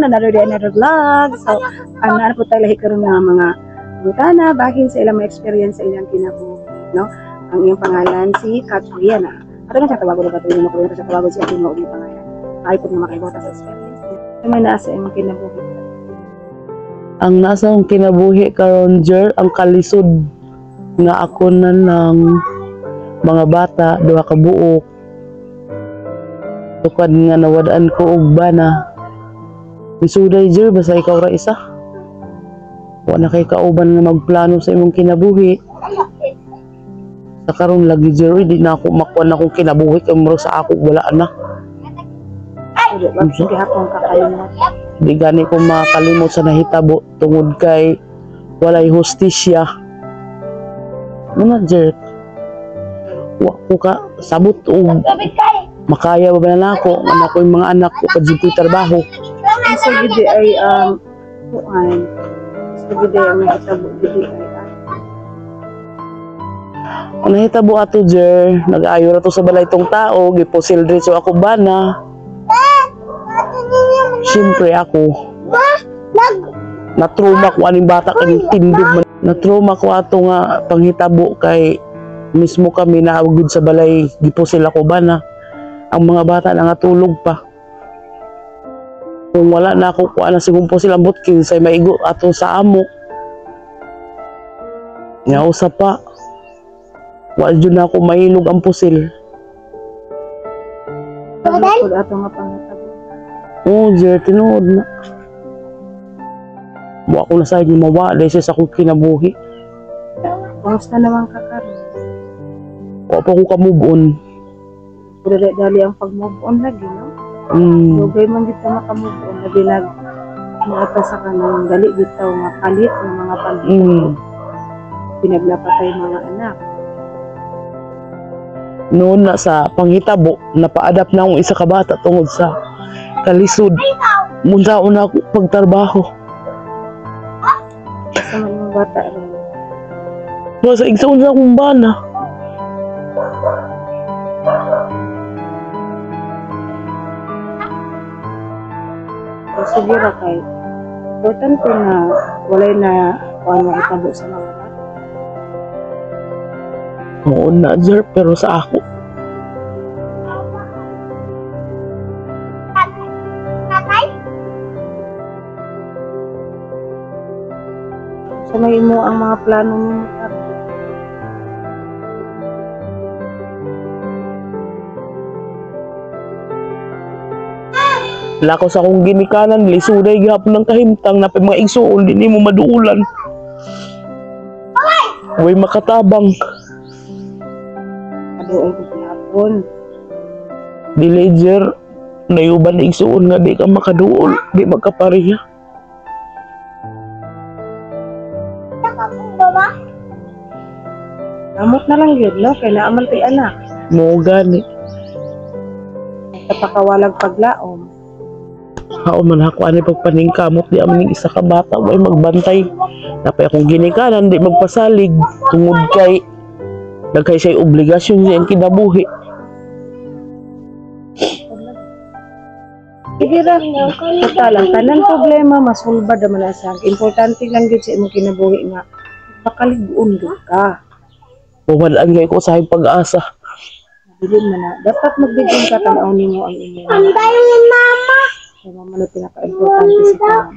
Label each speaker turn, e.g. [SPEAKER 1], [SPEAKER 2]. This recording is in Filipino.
[SPEAKER 1] another day, another vlog. So, ano po tayo lahi karon nga mga butana, bahin sa ilang mga experience sa ilang kinabuhi, no? Ang iyong pangalan si Katriana. Ato na siya tawago na Katriana, makulong sa tawago siya kung mauli pangalan. Ay po na makaibota sa experience. Ano man nasa iyong kinabuhi?
[SPEAKER 2] Ang nasa akong kinabuhi karon Jer, ang kalisod nga ako na ng mga bata, duha ka buok. Tukad nga nawadaan ko og bana. Misuday Jer, basta ikaw ra isa. Wala kay kauban nga magplano sa imong kinabuhi. Sa karon lagi Jer, di na ako makuha na akong kinabuhi kay muro sa ako wala na.
[SPEAKER 1] Sige akong kakalimot.
[SPEAKER 2] Di gani ko makalimot sa nahitabo tungod kay walay hustisya. Muna Jer, wa ko ka sabot og makaya ba na ako anak ko yung mga anak ko kadto trabaho.
[SPEAKER 1] Sa gidi ay kuan. Sa gidi ang nahitabo gidi ay
[SPEAKER 2] Ang nahitabo ato Jer, nag-ayo ra to sa balay tong tao, gipusil diretso ako bana. Siyempre ako natruma ko aning bata kay tindog man. Natruma ko ato nga panghitabo kay mismo kami naagud sa balay gipusil ako bana. Ang mga bata na nga tulog pa. Kung wala na ako kuha na sigumpo silang butkin say maigo ato sa amo. Nga usa pa. Wa jud na ako mailog ang pusil.
[SPEAKER 1] Pagod ato nga pangatabo.
[SPEAKER 2] Oo, Jer, tinuod na. Wa ako na sa inyo mawala sa akong kinabuhi.
[SPEAKER 1] Kumusta naman ka karon?
[SPEAKER 2] Wa pa ko ka-move on.
[SPEAKER 1] Dali ang pag-move on lagi, no? Lugay man dito maka-move on. Lagi nagmata sa kanang dali dito nga kalit ng mga pag-move. Pinaglapatay mga anak.
[SPEAKER 2] Noon na sa panghitabo, napa-adapt na akong isa ka bata tungod sa kalisod. Mundaon na ako pagtrabaho.
[SPEAKER 1] Sa mga bata rin.
[SPEAKER 2] Sa igsoon na akong bana.
[SPEAKER 1] Sige ra kay importante na walay na kuan mahitabo sa mga bata.
[SPEAKER 2] Oo na, Jer, pero sa ako.
[SPEAKER 1] Sa may mo ang mga plano mo karon.
[SPEAKER 2] Lako sa akong ginikanan, lisuday gihapon ng kahimtang na mga igsuon, di mo maduulan. Way makatabang.
[SPEAKER 1] Aduol ko gihapon.
[SPEAKER 2] Dili Jer, nayuban na igsuon nga di ka makaduol, di magkapariya.
[SPEAKER 1] Amot na lang yun, no? Kaya naaman tayo anak.
[SPEAKER 2] Mo gani.
[SPEAKER 1] Kapakawalag paglaom.
[SPEAKER 2] Hao man ako ani pagpaningkamot di aman isa ka bata way magbantay. Napay akong ginikanan di magpasalig tungod kay daghay say obligasyon sa kinabuhi.
[SPEAKER 1] Sige ra, basta lang tanan problema masulbad naman na sa. Importante lang gyud sa imong kinabuhi nga makalig-on gyud ka.
[SPEAKER 2] Pumadaan gay ko sa pag-asa.
[SPEAKER 1] Dili man na dapat magbigay ka tan-aw nimo ang imong. Ang mama. Kaya mama na pinaka-importante sa tanan.